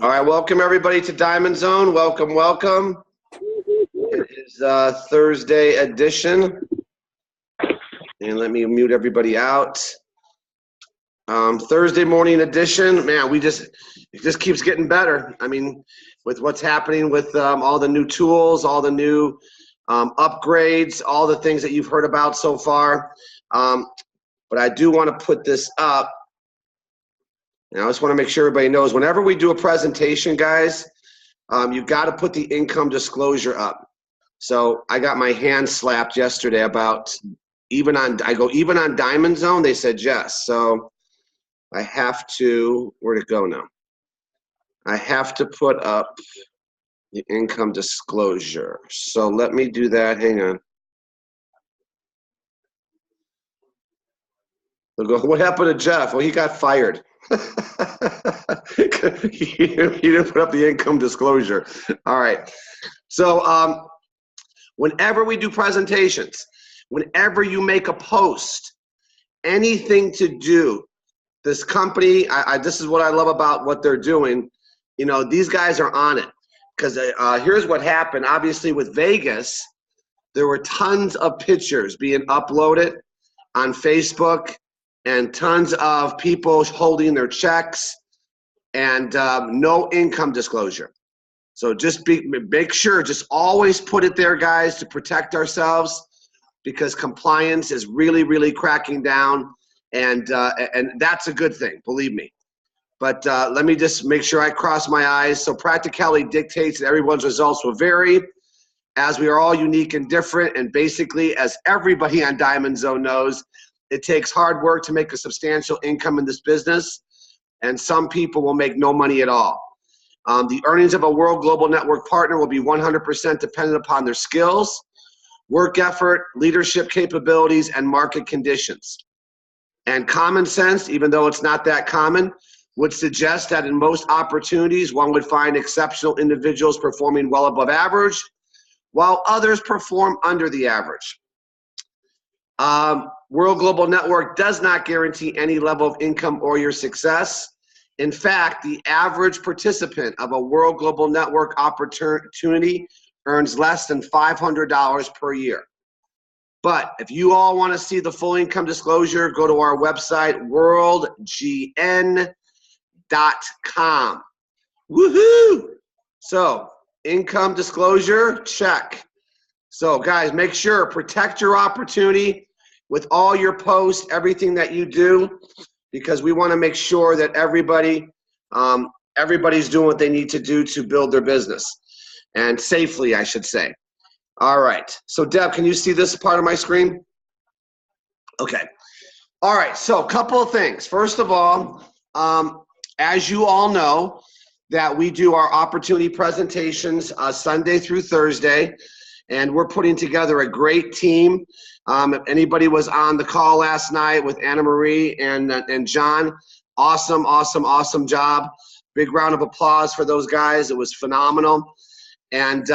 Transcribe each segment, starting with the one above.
All right, welcome everybody to Diamond Zone. Welcome, welcome. It is Thursday edition. And let me mute everybody out. Thursday morning edition. Man, it just keeps getting better. I mean, with what's happening with all the new tools, all the new upgrades, all the things that you've heard about so far. But I do want to put this up. And I just want to make sure everybody knows, whenever we do a presentation, guys, you've got to put the income disclosure up. So I got my hand slapped yesterday about even on Diamond Zone, they said yes. So I have to, where'd it go now? I have to put up the income disclosure. So let me do that, hang on. They'll go, what happened to Jeff? Well, he got fired. He didn't put up the income disclosure. All right. So whenever we do presentations, whenever you make a post, anything to do, this company, this is what I love about what they're doing. You know, these guys are on it. Because here's what happened. Obviously, with Vegas, there were tons of pictures being uploaded on Facebook and tons of people holding their checks and no income disclosure. So just make sure, just always put it there, guys, to protect ourselves, because compliance is really, really cracking down, and that's a good thing, believe me. But let me just make sure I cross my eyes. So practicality dictates that everyone's results will vary, as we are all unique and different. And basically, as everybody on Diamond Zone knows, it takes hard work to make a substantial income in this business, and some people will make no money at all. The earnings of a World Global Network partner will be 100% dependent upon their skills, work effort, leadership capabilities, and market conditions. And common sense, even though it's not that common, would suggest that in most opportunities, one would find exceptional individuals performing well above average, while others perform under the average. World Global Network does not guarantee any level of income or your success. In fact, the average participant of a World Global Network opportunity earns less than $500 per year. But if you all want to see the full income disclosure, go to our website, worldgn.com. Woohoo! So, income disclosure, check. So, guys, make sure, protect your opportunity with all your posts, everything that you do, because we want to make sure that everybody's doing what they need to do to build their business, and safely, I should say. All right. So, Deb, can you see this part of my screen? Okay. All right. So, a couple of things. First of all, as you all know, that we do our opportunity presentations Sunday through Thursday, and we're putting together a great team. If anybody was on the call last night with Anna Marie and John, awesome, awesome, awesome job. Big round of applause for those guys. It was phenomenal. And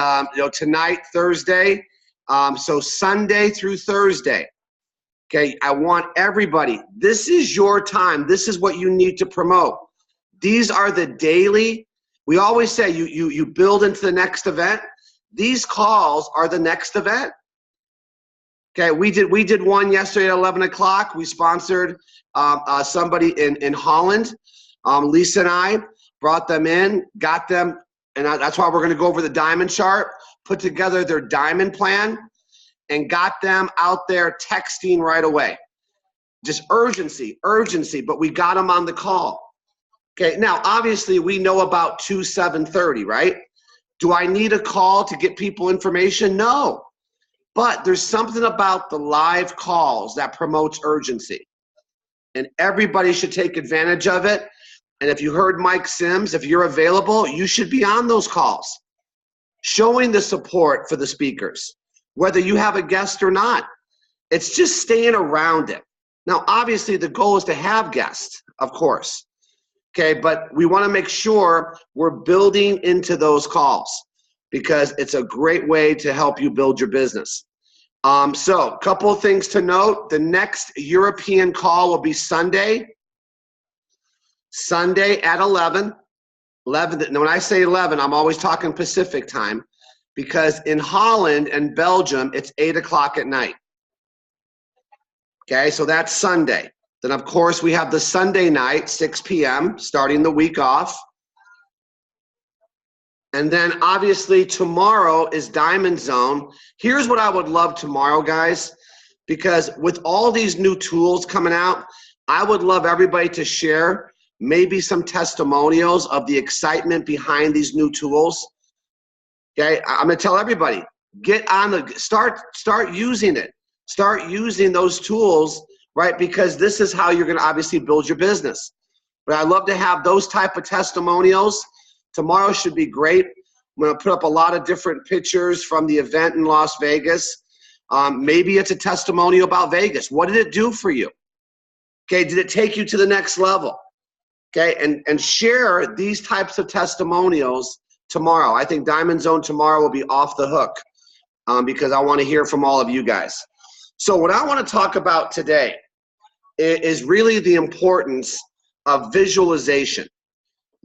tonight, Thursday, so Sunday through Thursday, okay, I want everybody, this is your time. This is what you need to promote. These are the daily, we always say you build into the next event. These calls are the next event. Okay, we did one yesterday at 11 o'clock. We sponsored somebody in Holland. Lisa and I brought them in, got them, and that's why we're going to go over the diamond chart, put together their diamond plan, and got them out there texting right away. Just urgency, but we got them on the call. Okay, now obviously we know about 7:30, right? Do I need a call to get people information? No. But there's something about the live calls that promotes urgency. And everybody should take advantage of it. And if you heard Mike Sims, if you're available, you should be on those calls, showing the support for the speakers, whether you have a guest or not. It's just staying around it. Now, obviously, the goal is to have guests, of course. Okay, but we want to make sure we're building into those calls, because it's a great way to help you build your business. So a couple of things to note. The next European call will be Sunday at 11 11. When I say 11, I'm always talking Pacific time, because in Holland and Belgium, it's 8 o'clock at night. Okay, so that's Sunday. Then, of course, we have the Sunday night, 6 p.m., starting the week off. And then, obviously, tomorrow is Diamond Zone. Here's what I would love tomorrow, guys, because with all these new tools coming out, I would love everybody to share maybe some testimonials of the excitement behind these new tools. Okay, I'm gonna tell everybody, get on the, start using it. Start using those tools, right? Because this is how you're gonna obviously build your business. But I'd love to have those type of testimonials. Tomorrow should be great. I'm gonna put up a lot of different pictures from the event in Las Vegas. Maybe it's a testimonial about Vegas. What did it do for you? Okay, did it take you to the next level? Okay, and share these types of testimonials tomorrow. I think Diamond Zone tomorrow will be off the hook because I want to hear from all of you guys. So what I want to talk about today is really the importance of visualization.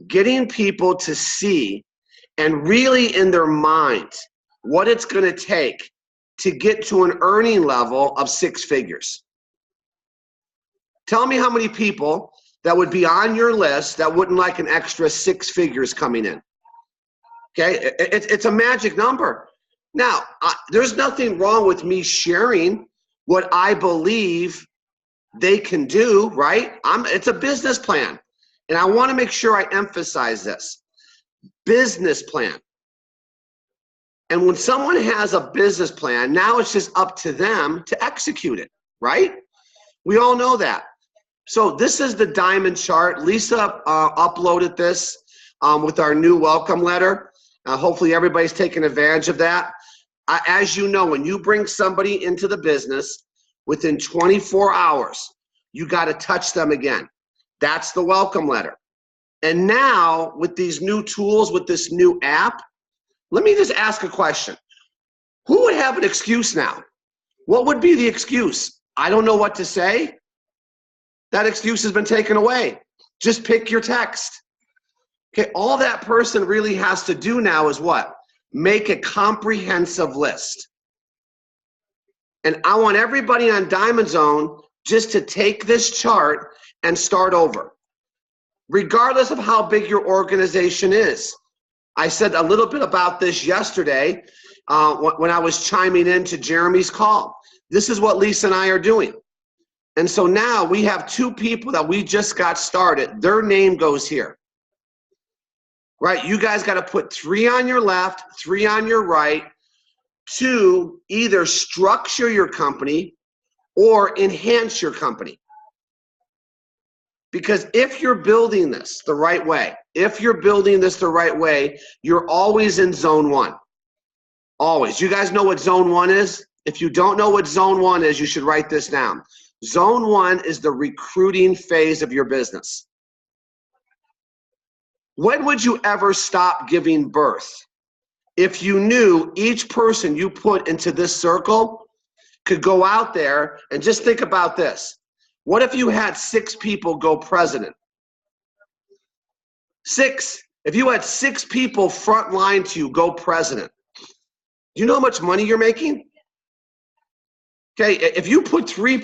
Getting people to see and really in their mind what it's going to take to get to an earning level of 6 figures. Tell me how many people that would be on your list that wouldn't like an extra 6 figures coming in. Okay, it's a magic number. Now, there's nothing wrong with me sharing what I believe they can do, right? It's a business plan. And I want to make sure I emphasize this. Business plan. And when someone has a business plan, now it's just up to them to execute it, right? We all know that. So this is the diamond chart. Lisa uploaded this with our new welcome letter. Hopefully everybody's taking advantage of that. As you know, when you bring somebody into the business, within 24 hours, you got to touch them again. That's the welcome letter. And now with these new tools, with this new app, let me just ask a question. Who would have an excuse now? What would be the excuse? I don't know what to say. That excuse has been taken away. Just pick your text. Okay, all that person really has to do now is what? Make a comprehensive list. And I want everybody on Diamond Zone just to take this chart and start over. Regardless of how big your organization is. I said a little bit about this yesterday when I was chiming into Jeremy's call. This is what Lisa and I are doing. And so now we have 2 people that we just got started. Their name goes here. Right? You guys got to put 3 on your left, 3 on your right to either structure your company or enhance your company. Because if you're building this the right way, you're always in zone 1. Always. You guys know what zone 1 is? If you don't know what zone 1 is, you should write this down. Zone 1 is the recruiting phase of your business. When would you ever stop giving birth? If you knew each person you put into this circle could go out there and just think about this. What if you had 6 people go president? 6. If you had 6 people front line to you go president, do you know how much money you're making? Okay, if you put 3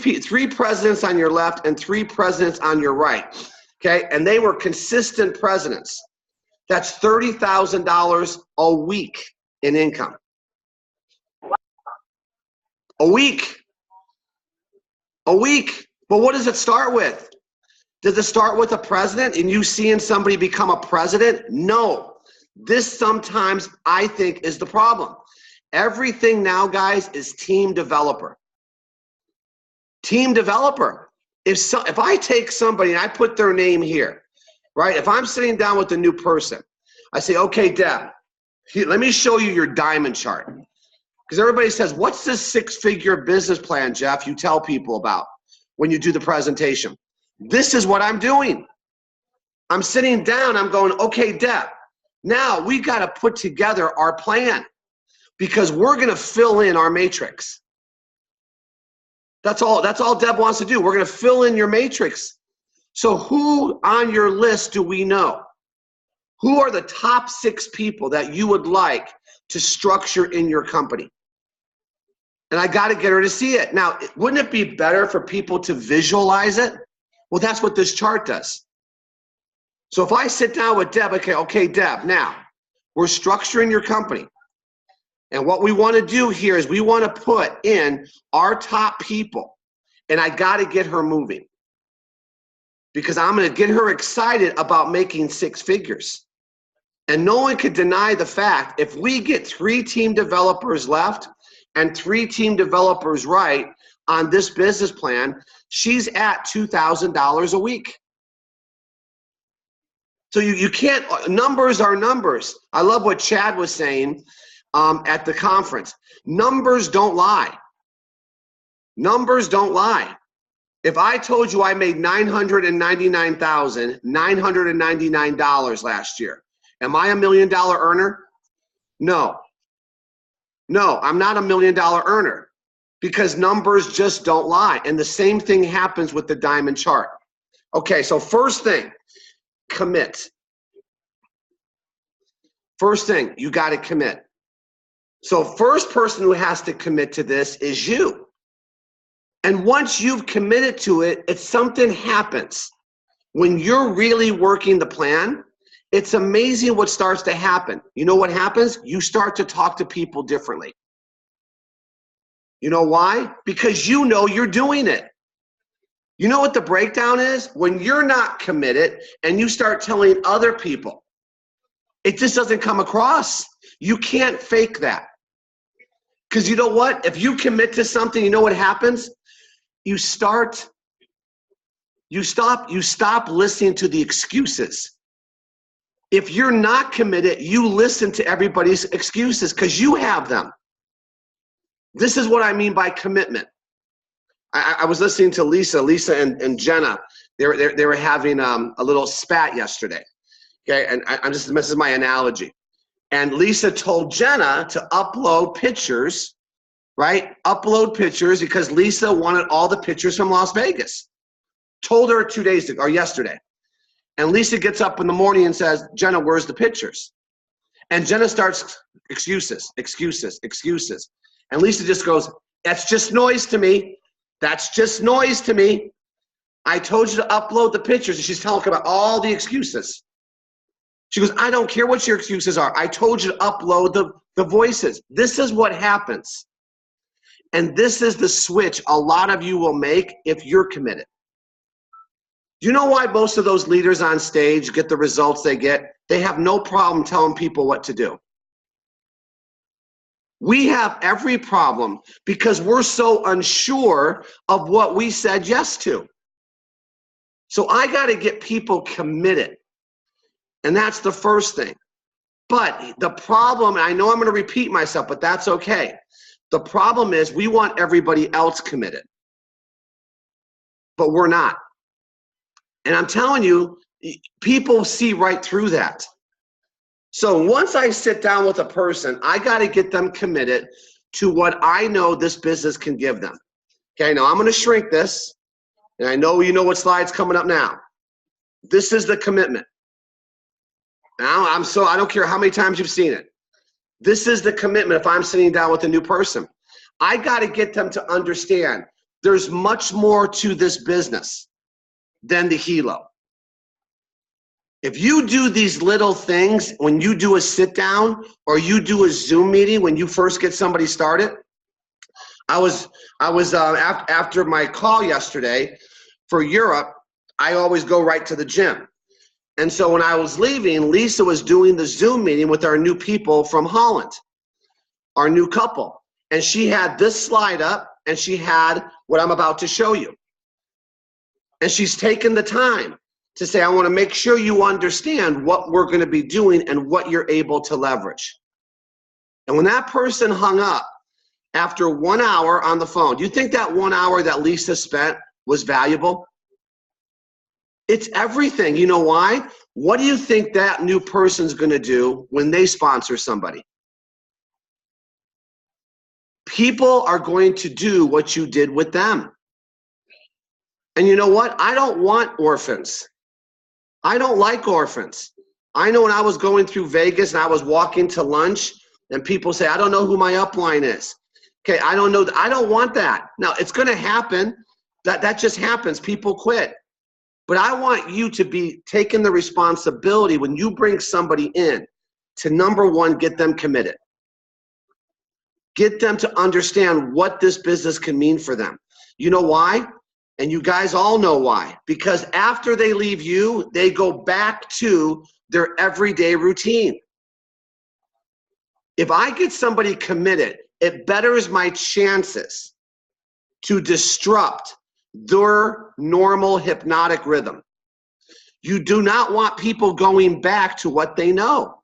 presidents on your left and 3 presidents on your right, okay, and they were consistent presidents, that's $30,000 a week in income. A week. A week. But what does it start with? Does it start with a president and you seeing somebody become a president? No. This sometimes, I think, is the problem. Everything now, guys, is team developer. Team developer. If I take somebody and I put their name here, right? If I'm sitting down with a new person, I say, okay, Deb, let me show you your diamond chart. Because everybody says, what's this 6-figure business plan, Jeff, you tell people about when you do the presentation? This is what I'm doing. I'm sitting down, I'm going, okay, Deb, now we got to put together our plan because we're going to fill in our matrix. That's all Deb wants to do. We're going to fill in your matrix. So who on your list do we know? Who are the top 6 people that you would like to structure in your company? And I got to get her to see it. Now, wouldn't it be better for people to visualize it? Well, that's what this chart does. So if I sit down with Deb, okay, Deb, now we're structuring your company. And what we want to do here is we want to put in our top people. And I got to get her moving, because I'm going to get her excited about making 6 figures. And no one could deny the fact, if we get 3 team developers left and 3 team developers right on this business plan, she's at $2,000 a week. So you can't, numbers are numbers. I love what Chad was saying at the conference. Numbers don't lie. Numbers don't lie. If I told you I made $999,999 last year, am I a $1 million earner? No. No, I'm not a $1 million earner, because numbers just don't lie. And the same thing happens with the diamond chart. Okay, so first thing, commit. First thing, you got to commit. So first person who has to commit to this is you. And once you've committed to it, it's something happens. When you're really working the plan, it's amazing what starts to happen. You know what happens? You start to talk to people differently. You know why? Because you know you're doing it. You know what the breakdown is? When you're not committed and you start telling other people, it just doesn't come across. You can't fake that. Because you know what? If you commit to something, you know what happens? You stop listening to the excuses. If you're not committed, you listen to everybody's excuses because you have them. This is what I mean by commitment. I was listening to Lisa and Jenna. They were having a little spat yesterday. Okay, and this is my analogy. And Lisa told Jenna to upload pictures, right? Upload pictures, because Lisa wanted all the pictures from Las Vegas. Told her 2 days ago, or yesterday. And Lisa gets up in the morning and says, Jenna, where's the pictures? And Jenna starts excuses. And Lisa just goes, that's just noise to me. That's just noise to me. I told you to upload the pictures. And she's talking about all the excuses. She goes, I don't care what your excuses are. I told you to upload the voices. This is what happens. And this is the switch a lot of you will make if you're committed. Do you know why most of those leaders on stage get the results they get? They have no problem telling people what to do. We have every problem because we're so unsure of what we said yes to. So I got to get people committed. And that's the first thing. But the problem, and I know I'm going to repeat myself, but that's okay. The problem is we want everybody else committed. But we're not. And I'm telling you, people see right through that. So once I sit down with a person, I got to get them committed to what I know this business can give them. Okay, now I'm going to shrink this. And I know you know what slide's coming up now. This is the commitment. Now, I don't care how many times you've seen it. This is the commitment if I'm sitting down with a new person. I got to get them to understand there's much more to this business than the helo. If you do these little things, when you do a sit down or you do a Zoom meeting, when you first get somebody started, I was after my call yesterday for Europe, I always go right to the gym. And so when I was leaving, Lisa was doing the Zoom meeting with our new people from Holland, our new couple. And she had this slide up and she had what I'm about to show you. And she's taken the time to say, I want to make sure you understand what we're going to be doing and what you're able to leverage. And when that person hung up after 1 hour on the phone, do you think that 1 hour that Lisa spent was valuable? It's everything. You know why? What do you think that new person's going to do when they sponsor somebody? People are going to do what you did with them. And you know what? I don't want orphans. I don't like orphans. I know when I was going through Vegas and I was walking to lunch and people say, I don't know who my upline is. Okay, I don't know. I don't want that. Now, it's going to happen. That just happens. People quit. But I want you to be taking the responsibility when you bring somebody in to, number one, get them committed. Get them to understand what this business can mean for them. You know why? And you guys all know why. Because after they leave you, they go back to their everyday routine. If I get somebody committed, it betters my chances to disrupt their normal hypnotic rhythm. You do not want people going back to what they know.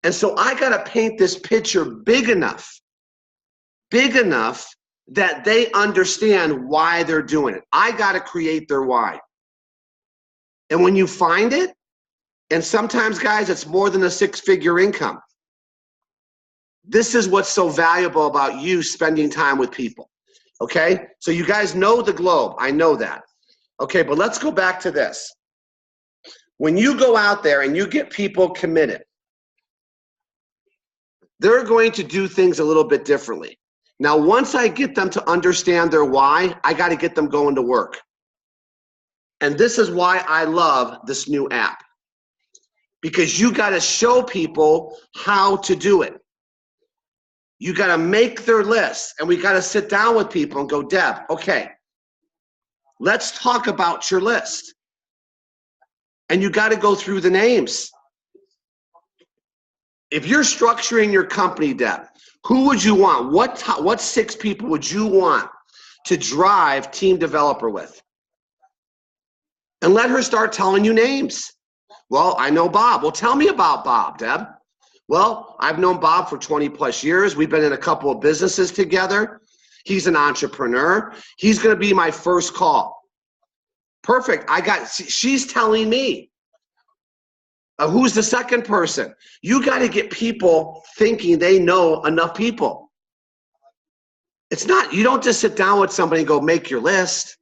And so I got to paint this picture big enough that they understand why they're doing it. I got to create their why. And when you find it, and sometimes, guys, it's more than a six-figure income. This is what's so valuable about you spending time with people, okay? So you guys know the globe. I know that. Okay, but let's go back to this. When you go out there and you get people committed, they're going to do things a little bit differently. Now, once I get them to understand their why, I got to get them going to work. And this is why I love this new app. Because you got to show people how to do it. You got to make their list, and we got to sit down with people and go, Deb, okay, let's talk about your list. And you got to go through the names. If you're structuring your company, Deb, who would you want? What 6 people would you want to drive team developer with? And let her start telling you names. Well, I know Bob. Well, tell me about Bob, Deb. Well, I've known Bob for 20 plus years. We've been in a couple of businesses together. He's an entrepreneur. He's going to be my first call. Perfect. She's telling me. Who's the second person? You got to get people thinking they know enough people. It's not, you don't just sit down with somebody and go, make your list.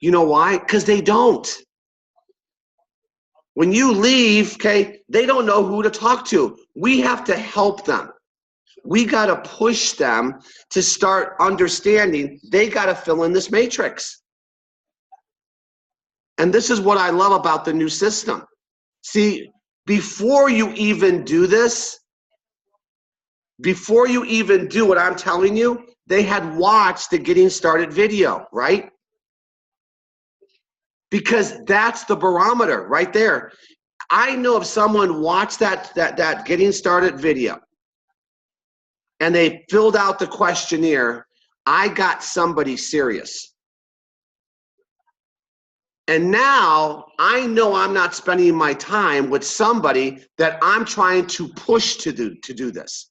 You know why? Because they don't. When you leave, okay, they don't know who to talk to. We have to help them. We got to push them to start understanding they got to fill in this matrix. And this is what I love about the new system. See, before you even do this, before you even do what I'm telling you, they had watched the Getting Started video, right? Because that's the barometer right there. I know if someone watched that Getting Started video and they filled out the questionnaire, I got somebody serious. And now I know I'm not spending my time with somebody that I'm trying to push to do this.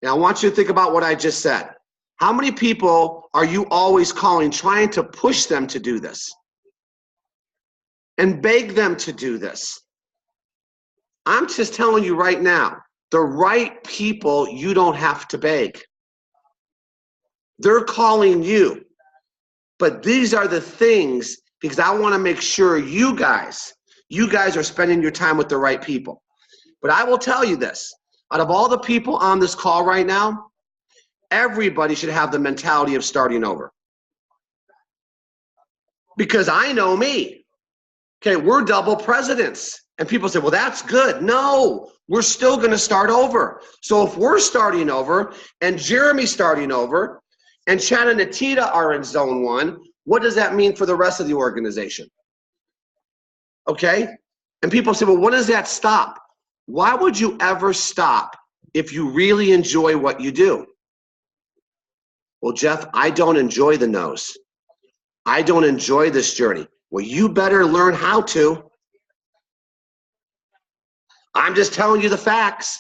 Now I want you to think about what I just said. How many people are you always calling trying to push them to do this? And beg them to do this? I'm just telling you right now, the right people you don't have to beg. They're calling you. But these are the things, because I want to make sure you guys are spending your time with the right people. But I will tell you this, out of all the people on this call right now, everybody should have the mentality of starting over. Because I know me. Okay, we're double presidents. And people say, well, that's good. No, we're still going to start over. So if we're starting over and Jeremy's starting over and Chad and Atita are in zone 1, what does that mean for the rest of the organization? Okay? And people say, well, when does that stop? Why would you ever stop if you really enjoy what you do? Well, Jeff, I don't enjoy the no's. I don't enjoy this journey. Well, you better learn how to. I'm just telling you the facts.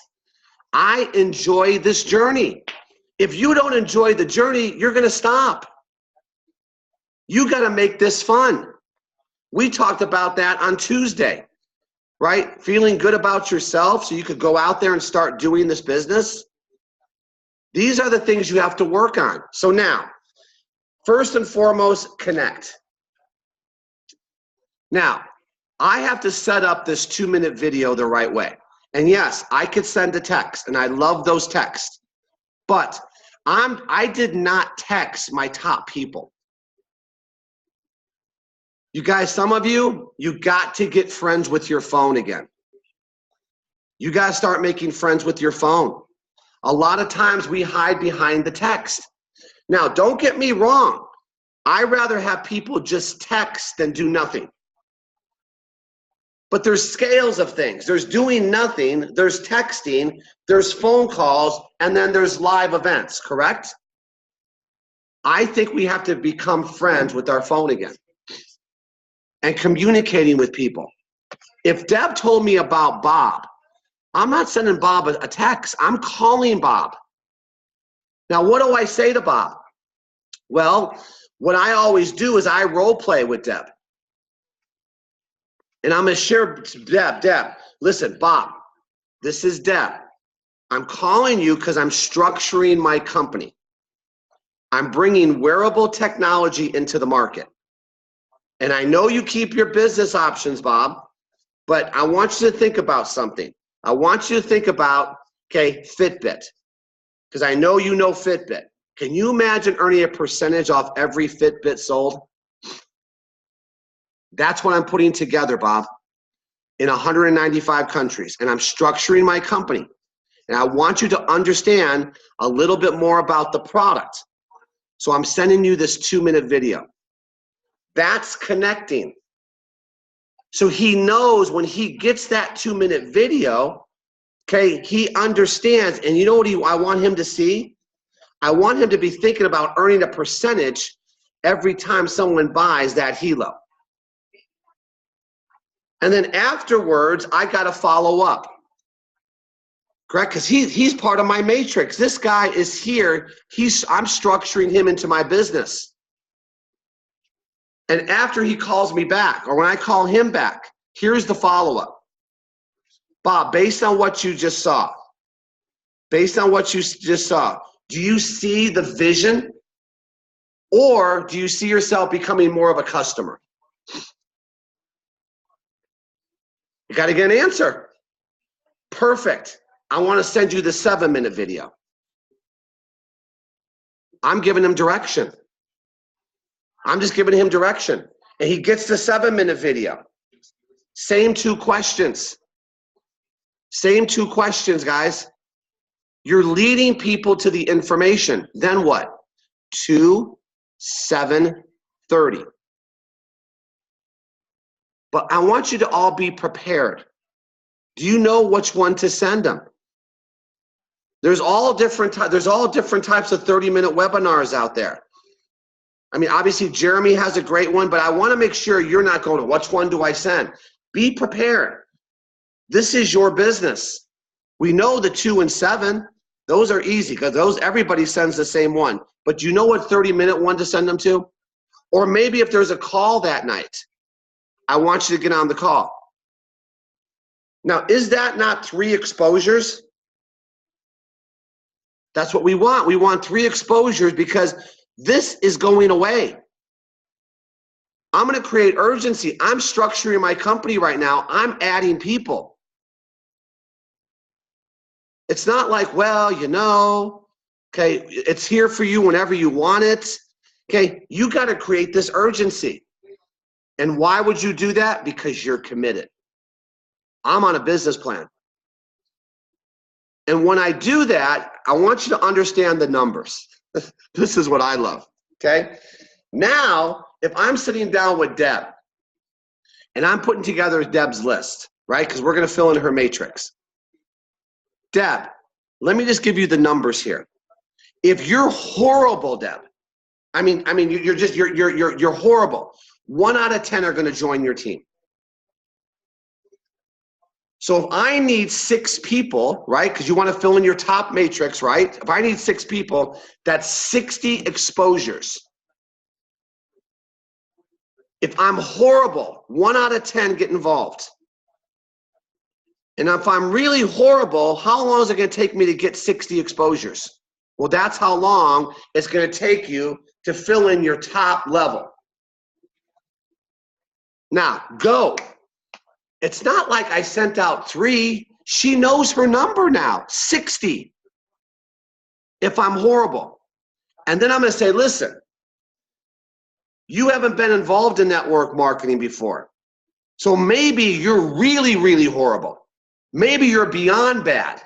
I enjoy this journey. If you don't enjoy the journey, you're going to stop. You got to make this fun. We talked about that on Tuesday, right? Feeling good about yourself so you could go out there and start doing this business. These are the things you have to work on. So now, first and foremost, connect. Now, I have to set up this 2-minute video the right way. And yes, I could send a text, and I love those texts. But I did not text my top people. You guys, some of you got to get friends with your phone again. You got to start making friends with your phone. A lot of times we hide behind the text. Now, don't get me wrong. I'd rather have people just text than do nothing. But there's scales of things. There's doing nothing, there's texting, there's phone calls, and then there's live events, correct? I think we have to become friends with our phone again and communicating with people. If Deb told me about Bob, I'm not sending Bob a text. I'm calling Bob. Now, what do I say to Bob? Well, what I always do is I role play with Deb. And I'm going to share, Deb, listen, Bob, this is Deb. I'm calling you because I'm structuring my company. I'm bringing wearable technology into the market. And I know you keep your business options, Bob, but I want you to think about something. I want you to think about, okay, Fitbit, because I know you know Fitbit. Can you imagine earning a percentage off every Fitbit sold? That's what I'm putting together, Bob, in 195 countries. And I'm structuring my company. And I want you to understand a little bit more about the product. So I'm sending you this 2-minute video. That's connecting. So he knows when he gets that 2-minute video, okay, he understands. And you know what I want him to see? I want him to be thinking about earning a percentage every time someone buys that Helo. And then afterwards, I got to follow up. Correct? Because he's part of my matrix. This guy is here. I'm structuring him into my business. And after he calls me back, or when I call him back, here's the follow-up. Bob, based on what you just saw, do you see the vision? Or do you see yourself becoming more of a customer? You got to get an answer. Perfect. I want to send you the 7-minute video. I'm giving him direction. I'm just giving him direction. And he gets the 7-minute video. Same 2 questions. Same 2 questions, guys. You're leading people to the information. Then what? 2, 7, 30. But I want you to all be prepared. Do you know which one to send them? There's all different types of 30-minute webinars out there. I mean, obviously Jeremy has a great one, but I want to make sure you're not going to, which one do I send? Be prepared. This is your business. We know the 2 and 7, those are easy because everybody sends the same one. But do you know what 30-minute one to send them to? Or maybe if there's a call that night, I want you to get on the call. Now, is that not 3 exposures? That's what we want. We want 3 exposures because this is going away. I'm going to create urgency. I'm structuring my company right now. I'm adding people. It's not like, well, you know, okay, it's here for you whenever you want it. Okay, you got to create this urgency. And why would you do that? Because you're committed. I'm on a business plan. And when I do that, I want you to understand the numbers. This is what I love, okay? Now, if I'm sitting down with Deb and I'm putting together Deb's list, right? Because we're going to fill in her matrix. Deb, let me just give you the numbers here. If you're horrible, Deb, I mean, you're horrible. 1 out of 10 are going to join your team. So if I need 6 people, right, because you want to fill in your top matrix, right? If I need 6 people, that's 60 exposures. If I'm horrible, 1 out of 10 get involved. And if I'm really horrible, how long is it going to take me to get 60 exposures? Well, that's how long it's going to take you to fill in your top level. Now, go. It's not like I sent out 3. She knows her number now, 60. If I'm horrible. And then I'm going to say, listen, you haven't been involved in network marketing before. So maybe you're really, really horrible. Maybe you're beyond bad.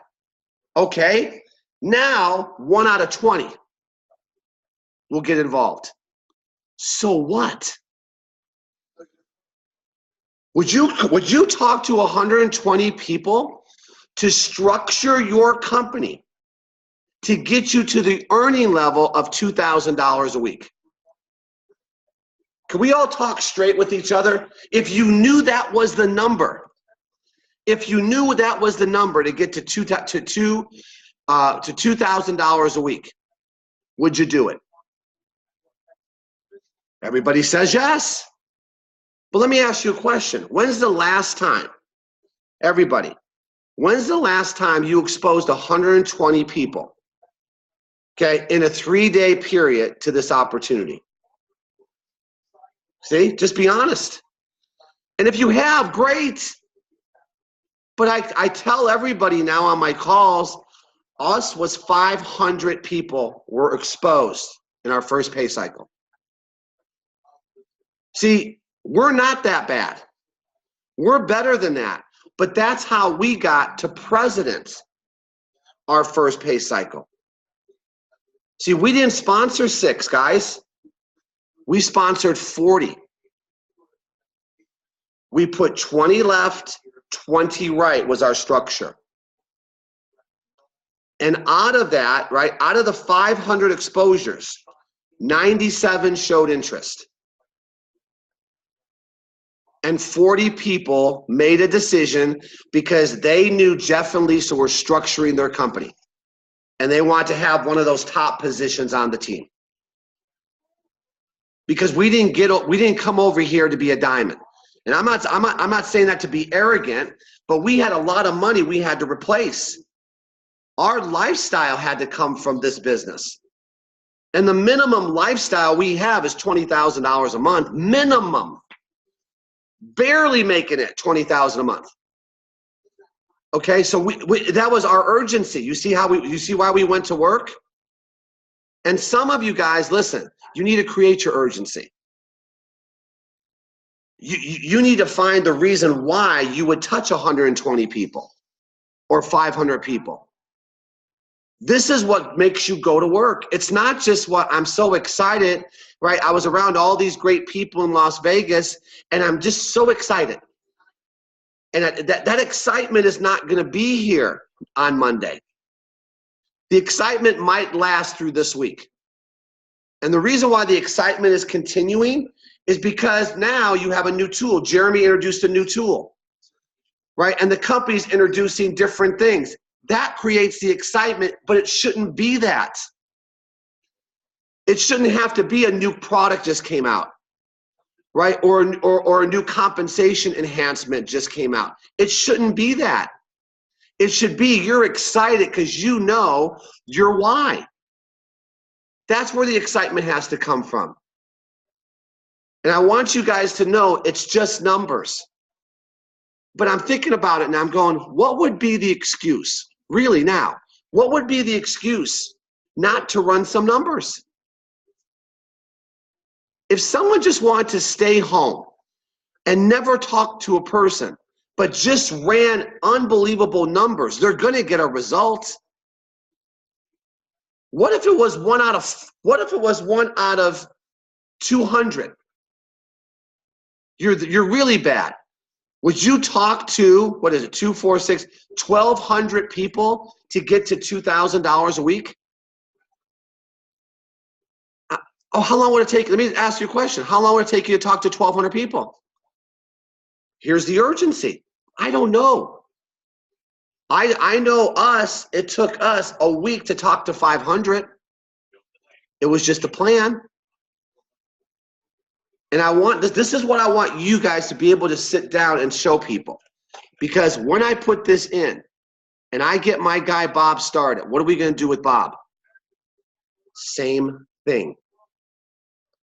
Okay? Now, 1 out of 20 will get involved. So what? Would you talk to 120 people to structure your company to get you to the earning level of $2,000 a week? Can we all talk straight with each other? If you knew that was the number, if you knew that was the number to get to $2,000 a week, would you do it? Everybody says yes. But let me ask you a question. When's the last time, everybody, when's the last time you exposed 120 people, okay, in a 3-day period to this opportunity? See, just be honest. And if you have, great. But I tell everybody now on my calls, us was 500 people were exposed in our first pay cycle. See, we're not that bad. We're better than that. But that's how we got to president our first pay cycle. See, we didn't sponsor 6, guys. We sponsored 40. We put 20 left, 20 right was our structure. And out of that, right, out of the 500 exposures, 97 showed interest. And 40 people made a decision because they knew Jeff and Lisa were structuring their company. And they want to have one of those top positions on the team. Because we didn't come over here to be a diamond. And I'm not saying that to be arrogant, but we had a lot of money we had to replace. Our lifestyle had to come from this business. And the minimum lifestyle we have is $20,000 a month, minimum. Barely making it $20,000 a month. Okay, so that was our urgency. You see why we went to work? And some of you guys, listen, you need to create your urgency. You need to find the reason why you would touch 120 people or 500 people. This is what makes you go to work. It's not just what I'm so excited, right? I was around all these great people in Las Vegas, and I'm just so excited. And that excitement is not going to be here on Monday. The excitement might last through this week. And the reason why the excitement is continuing is because now you have a new tool. Jeremy introduced a new tool, right? And the company's introducing different things. That creates the excitement, but it shouldn't be that. It shouldn't have to be a new product just came out, right? Or a new compensation enhancement just came out. It shouldn't be that. It should be you're excited because you know your why. That's where the excitement has to come from. And I want you guys to know it's just numbers. But I'm thinking about it and I'm going, what would be the excuse? Really now, what would be the excuse not to run some numbers? If someone just wanted to stay home and never talk to a person, but just ran unbelievable numbers, they're going to get a result. What if it was one out of 200? You're really bad. Would you talk to, what is it, 2, 4, 6, 1,200 people to get to $2,000 a week? How long would it take? Let me ask you a question. How long would it take you to talk to 1,200 people? Here's the urgency. I don't know. I know it took us a week to talk to 500. It was just a plan. And I want this is what I want you guys to be able to sit down and show people. Because when I put this in and I get my guy Bob started, what are we going to do with Bob? Same thing.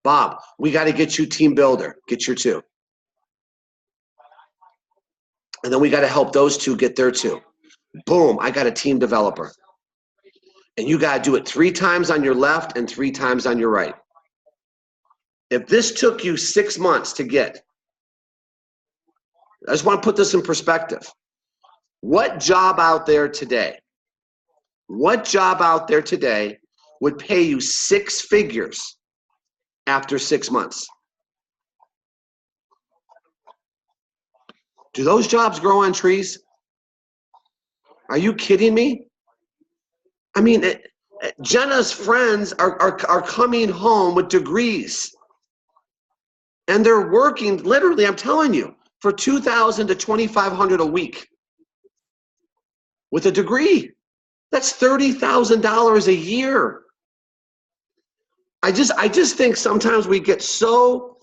Bob, we got to get you team builder. Get your 2. And then we got to help those two get there too. Boom, I got a team developer. And you got to do it 3 times on your left and 3 times on your right. If this took you 6 months to get, I just want to put this in perspective. What job out there today, would pay you 6 figures after 6 months? Do those jobs grow on trees? Are you kidding me? I mean, Jenna's friends are coming home with degrees. And they're working, literally, I'm telling you, for $2,000 to $2,500 a week with a degree. That's $30,000 a year. I just think sometimes we get so,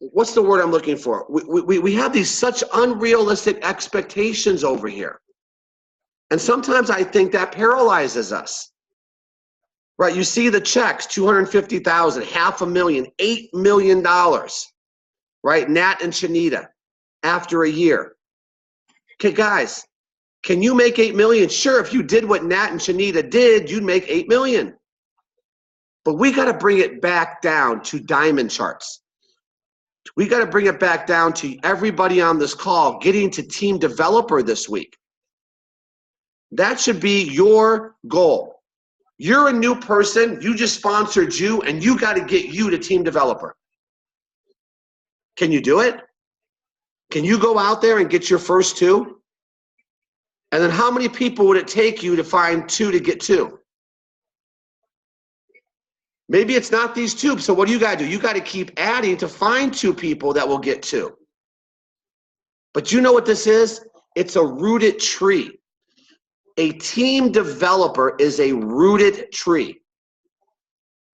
what's the word I'm looking for? We have these such unrealistic expectations over here. And sometimes I think that paralyzes us. Right, you see the checks, $250,000, $500,000, $8 million, right? Nat and Shanita, after a year. Okay, guys, can you make $8 million? Sure, if you did what Nat and Shanita did, you'd make $8 million. But we got to bring it back down to diamond charts. We got to bring it back down to everybody on this call getting to team developer this week. That should be your goal. You're a new person, you just sponsored you, and you got to get you to team developer. Can you do it? Can you go out there and get your first 2? And then how many people would it take you to find 2 to get 2? Maybe it's not these 2, so what do? You got to keep adding to find 2 people that will get 2. But you know what this is? It's a rooted tree. A team developer is a rooted tree.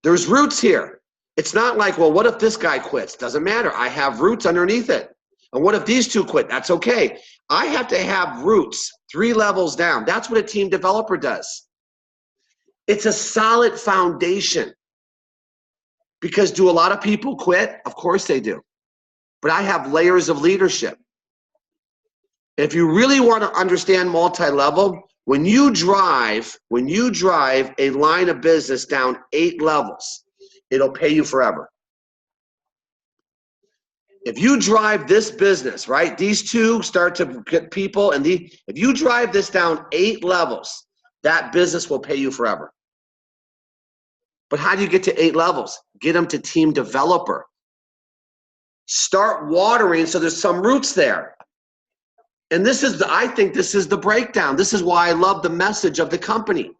There's roots here. It's not like, well, what if this guy quits? Doesn't matter. I have roots underneath it. And what if these 2 quit? That's okay. I have to have roots 3 levels down. That's what a team developer does. It's a solid foundation. Because do a lot of people quit? Of course they do. But I have layers of leadership. If you really want to understand multi-level, when you drive a line of business down 8 levels, it'll pay you forever. If you drive this business, right, these 2 start to get people, and if you drive this down 8 levels, that business will pay you forever. But how do you get to 8 levels? Get them to team developer. Start watering so there's some roots there. And I think this is the breakdown. This is why I love the message of the company.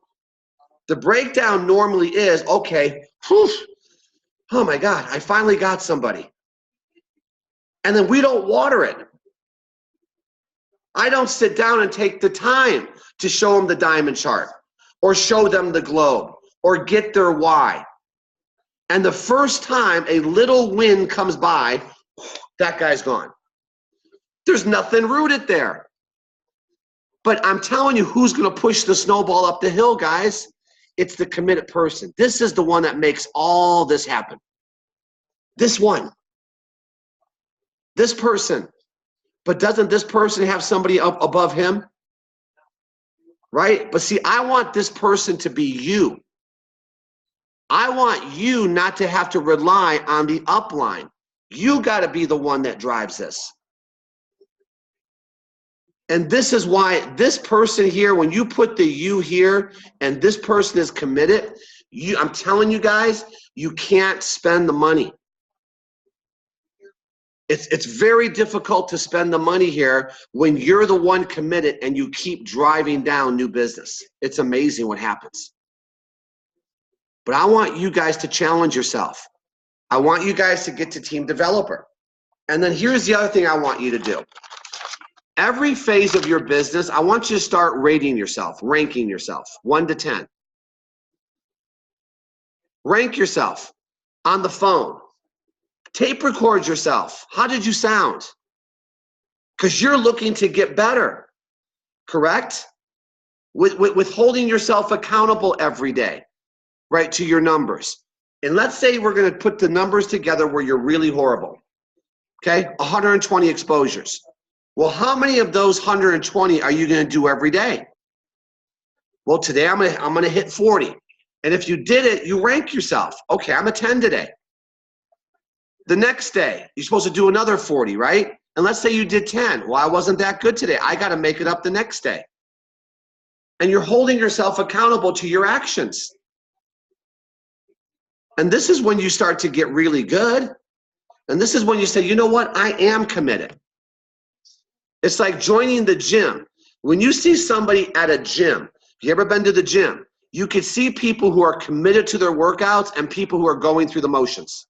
The breakdown normally is, okay, whew, oh my God, I finally got somebody. And then we don't water it. I don't sit down and take the time to show them the diamond chart or show them the globe or get their why. And the first time a little wind comes by, that guy's gone. There's nothing rooted there. But I'm telling you, who's going to push the snowball up the hill, guys? It's the committed person. This is the one that makes all this happen. This one. This person. But doesn't this person have somebody up above him? Right? But see, I want this person to be you. I want you not to have to rely on the upline. You got to be the one that drives this. And this is why this person here, when you put the you here and this person is committed, I'm telling you guys, you can't spend the money. It's very difficult to spend the money here when you're the one committed and you keep driving down new business. It's amazing what happens. But I want you guys to challenge yourself. I want you guys to get to team developer. And then here's the other thing I want you to do. Every phase of your business, I want you to start rating yourself, ranking yourself, 1 to 10. Rank yourself on the phone. Tape record yourself. How did you sound? Because you're looking to get better, correct? With holding yourself accountable every day, right, to your numbers. And let's say we're going to put the numbers together where you're really horrible. Okay, 120 exposures. Well, how many of those 120 are you going to do every day? Well, today I'm gonna hit 40. And if you did it, you rank yourself. Okay, I'm a 10 today. The next day, you're supposed to do another 40, right? And let's say you did 10. Well, I wasn't that good today. I got to make it up the next day. And you're holding yourself accountable to your actions. And this is when you start to get really good. And this is when you say, you know what? I am committed. It's like joining the gym. When you see somebody at a gym, you ever been to the gym? You can see people who are committed to their workouts and people who are going through the motions.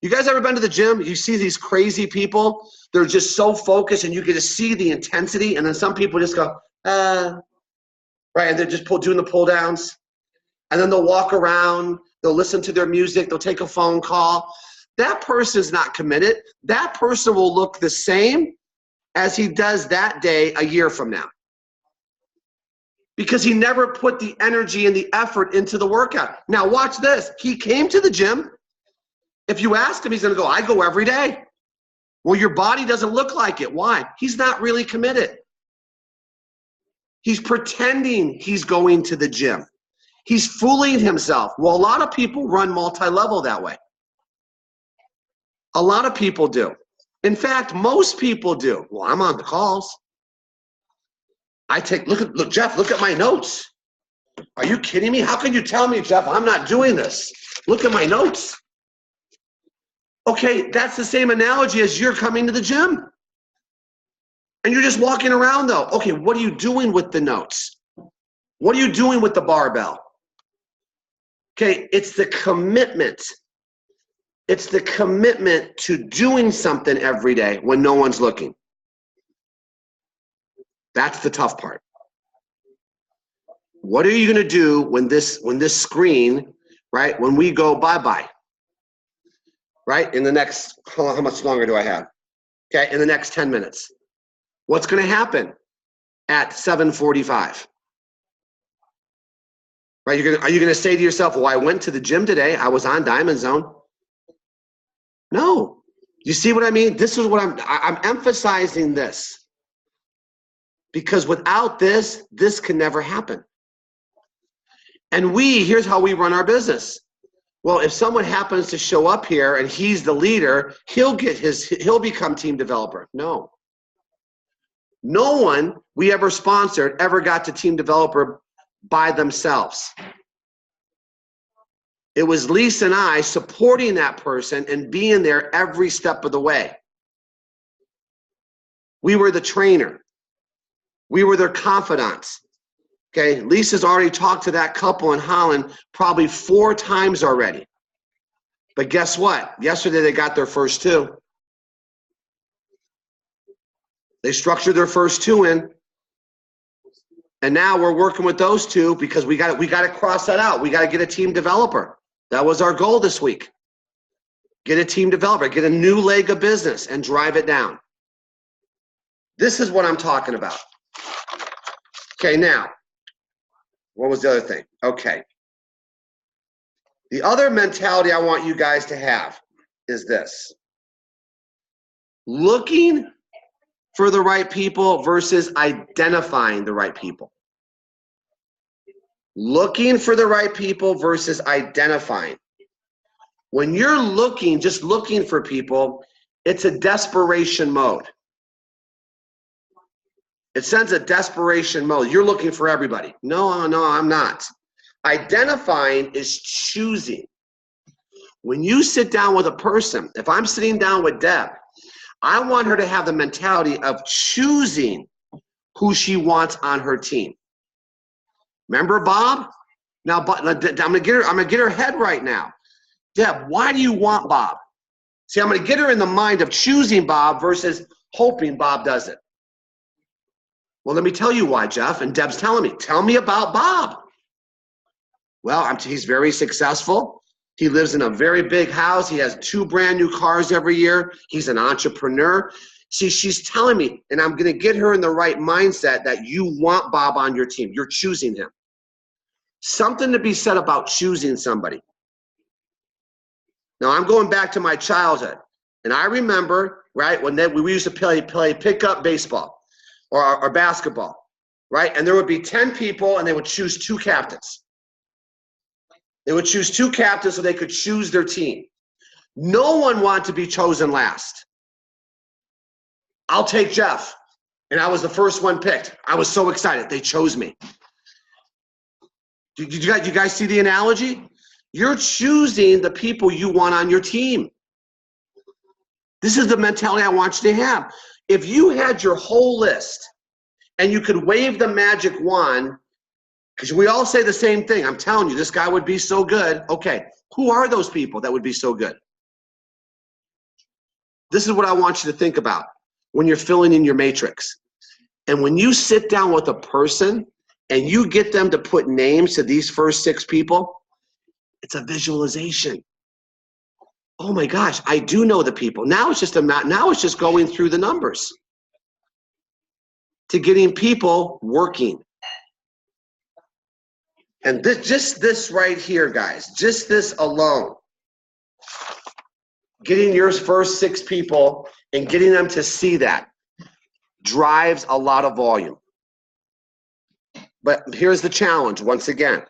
You guys ever been to the gym? You see these crazy people, they're just so focused and you get to see the intensity, and then some people just go, right, and they're just doing the pull downs. And then they'll walk around, they'll listen to their music, they'll take a phone call. That person's not committed. That person will look the same as he does that day a year from now. Because he never put the energy and the effort into the workout. Now watch this. He came to the gym. If you ask him, he's going to go, I go every day. Well, your body doesn't look like it. Why? He's not really committed. He's pretending he's going to the gym. He's fooling himself. Well, a lot of people run multi-level that way. A lot of people do. In fact, most people do. Well, I'm on the calls. Look, Jeff, look at my notes. Are you kidding me? How can you tell me, Jeff, I'm not doing this? Look at my notes. Okay, that's the same analogy as you're coming to the gym. And you're just walking around though. Okay, what are you doing with the notes? What are you doing with the barbell? Okay, it's the commitment. It's the commitment to doing something every day when no one's looking. That's the tough part. What are you going to do when this screen, right, when we go bye-bye? Right? In the next, how much longer do I have? Okay, in the next 10 minutes. What's going to happen at 7:45? Right? Are you going to say to yourself, well, I went to the gym today. I was on Diamond Zone. No. You see what I mean? This is what I'm emphasizing this. Because without this, this can never happen. And here's how we run our business. Well, if someone happens to show up here and he's the leader, he'll become team developer. No. No one we ever sponsored ever got to team developer by themselves. It was Lisa and I supporting that person and being there every step of the way. We were the trainer. We were their confidants. Okay, Lisa's already talked to that couple in Holland probably 4 times already. But guess what? Yesterday they got their first 2. They structured their first 2 in. And now we're working with those 2 because we got to cross that out. We got to get a team developer. That was our goal this week. Get a team developer, get a new leg of business and drive it down. This is what I'm talking about. Okay, now, what was the other thing? Okay. The other mentality I want you guys to have is this. Looking for the right people versus identifying the right people. Looking for the right people versus identifying. When you're just looking for people, it's a desperation mode. It sends a desperation mode. You're looking for everybody. No, I'm not. Identifying is choosing. When you sit down with a person, if I'm sitting down with Deb, I want her to have the mentality of choosing who she wants on her team. Remember Bob? Now, I'm gonna get her head right now. Deb, why do you want Bob? See, I'm gonna get her in the mind of choosing Bob versus hoping Bob does it. Well, let me tell you why, Jeff. And Deb's telling me, tell me about Bob. Well, he's very successful. He lives in a very big house. He has 2 brand new cars every year. He's an entrepreneur. See, she's telling me, and I'm going to get her in the right mindset that you want Bob on your team. You're choosing him. Something to be said about choosing somebody. Now I'm going back to my childhood. And I remember, right, when we used to play pickup baseball or basketball, right? And there would be 10 people and they would choose 2 captains. They would choose 2 captains so they could choose their team. No one wanted to be chosen last. I'll take Jeff. And I was the first one picked. I was so excited. They chose me. Did you guys see the analogy? You're choosing the people you want on your team. This is the mentality I want you to have. If you had your whole list and you could wave the magic wand, because we all say the same thing. I'm telling you, this guy would be so good. Okay, who are those people that would be so good? This is what I want you to think about when you're filling in your matrix. And when you sit down with a person and you get them to put names to these first 6 people, it's a visualization. Oh my gosh, I do know the people. Now it's just going through the numbers to getting people working. And just this right here, guys, just this alone, getting your first 6 people and getting them to see that drives a lot of volume. But here's the challenge once again.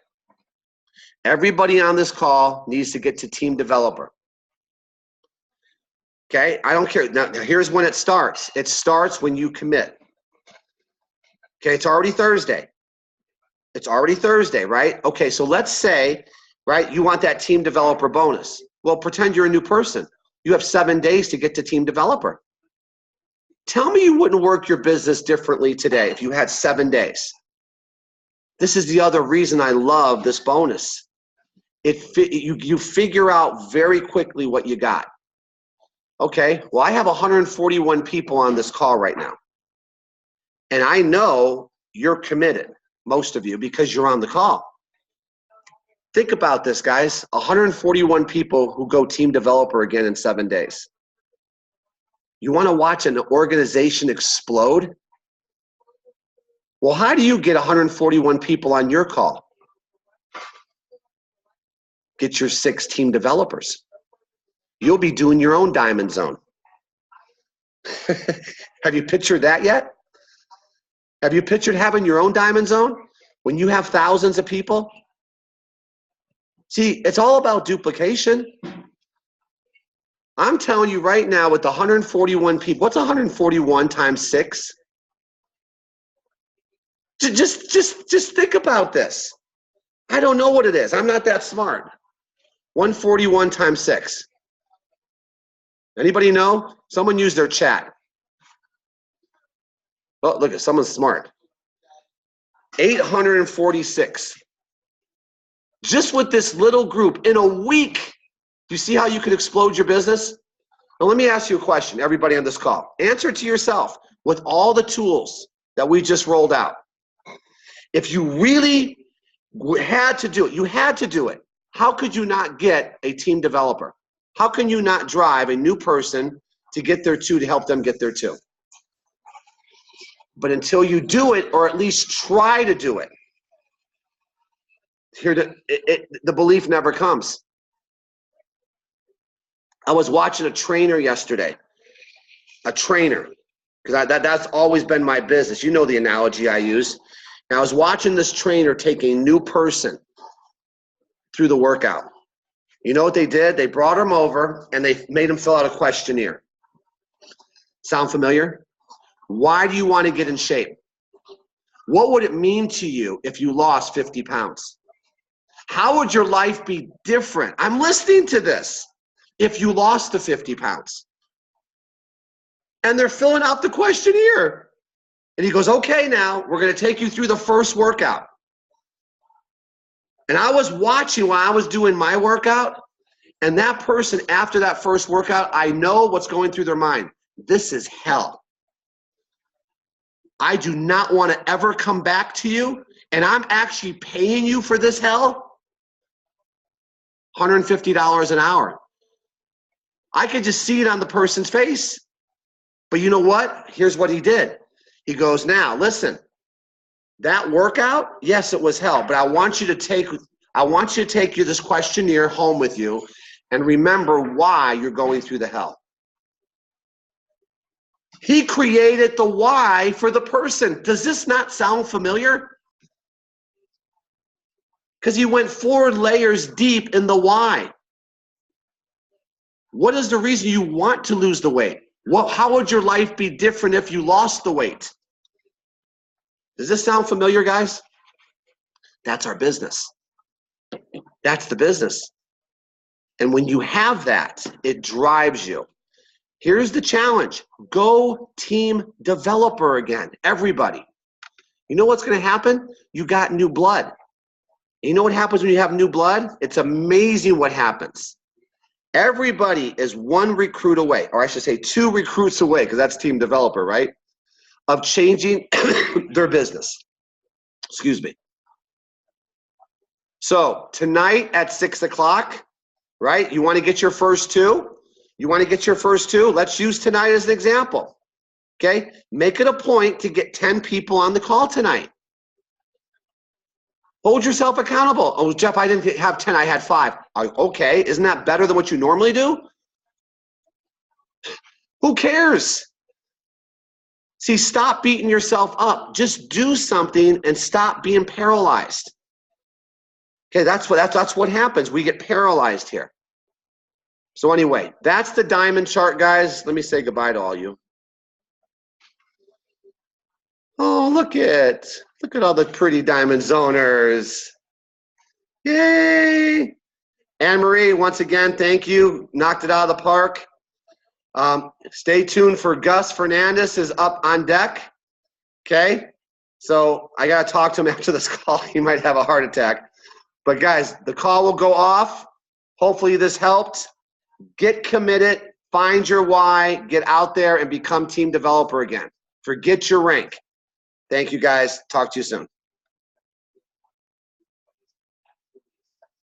Everybody on this call needs to get to team developer. Okay, I don't care. Now here's when it starts. It starts when you commit. Okay, it's already Thursday. It's already Thursday, right? Okay, so let's say, right, you want that team developer bonus. Well, pretend you're a new person. You have 7 days to get to team developer. Tell me you wouldn't work your business differently today if you had 7 days. This is the other reason I love this bonus. You figure out very quickly what you got. Okay, well, I have 141 people on this call right now. And I know you're committed, most of you, because you're on the call. Think about this, guys. 141 people who go team developer again in 7 days. You want to watch an organization explode? Well, how do you get 141 people on your call? Get your 6 team developers. You'll be doing your own diamond zone. Have you pictured that yet? Have you pictured having your own diamond zone when you have thousands of people? See, it's all about duplication. I'm telling you right now, with the 141 people, what's 141 times 6? Just think about this. I don't know what it is. I'm not that smart. 141 times 6. Anybody know? Someone use their chat. Oh, look, someone's smart. 846. Just with this little group in a week. Do you see how you can explode your business? Now, let me ask you a question, everybody on this call. Answer to yourself with all the tools that we just rolled out. If you really had to do it, you had to do it. How could you not get a team developer? How can you not drive a new person to get there too, to help them get there too? But until you do it, or at least try to do it, the belief never comes. I was watching a trainer yesterday, because that's always been my business. You know the analogy I use. And I was watching this trainer take a new person through the workout. You know what they did? They brought him over and they made him fill out a questionnaire. Sound familiar? Why do you want to get in shape? What would it mean to you if you lost 50 pounds? How would your life be different? I'm listening to this. If you lost the 50 pounds. And they're filling out the questionnaire. And he goes, okay, now we're going to take you through the first workout. And I was watching while I was doing my workout. And that person, after that first workout, I know what's going through their mind. This is hell. I do not want to ever come back to you. And I'm actually paying you for this hell. $150 an hour. I could just see it on the person's face. But you know what? Here's what he did. He goes, now, listen, that workout, yes, it was hell, but I want you to take this questionnaire home with you, and remember why you're going through the hell. He created the why for the person. Does this not sound familiar? Because he went 4 layers deep in the why. What is the reason you want to lose the weight? How would your life be different if you lost the weight? Does this sound familiar, guys? That's our business. That's the business. And when you have that, it drives you. Here's the challenge. Go team developer again, everybody. You know what's going to happen? You got new blood. You know what happens when you have new blood? It's amazing what happens. Everybody is 1 recruit away, or I should say 2 recruits away, because that's team developer, right? Of changing their business. Excuse me. So tonight at 6 o'clock, right? You want to get your first 2? You want to get your first 2? Let's use tonight as an example. Okay? Make it a point to get 10 people on the call tonight. Hold yourself accountable. Oh, Jeff, I didn't have 10, I had 5. Okay, isn't that better than what you normally do? Who cares? See, stop beating yourself up. Just do something and stop being paralyzed. Okay, that's what happens. We get paralyzed here. So anyway, that's the diamond chart, guys. Let me say goodbye to all you. Oh, look at all the pretty diamond zoners. Yay! Anne-Marie, once again, thank you. Knocked it out of the park. Stay tuned for Gus Fernandez is up on deck. Okay? So I got to talk to him after this call. He might have a heart attack. But guys, the call will go off. Hopefully this helped. Get committed. Find your why. Get out there and become team developer again. Forget your rank. Thank you, guys. Talk to you soon.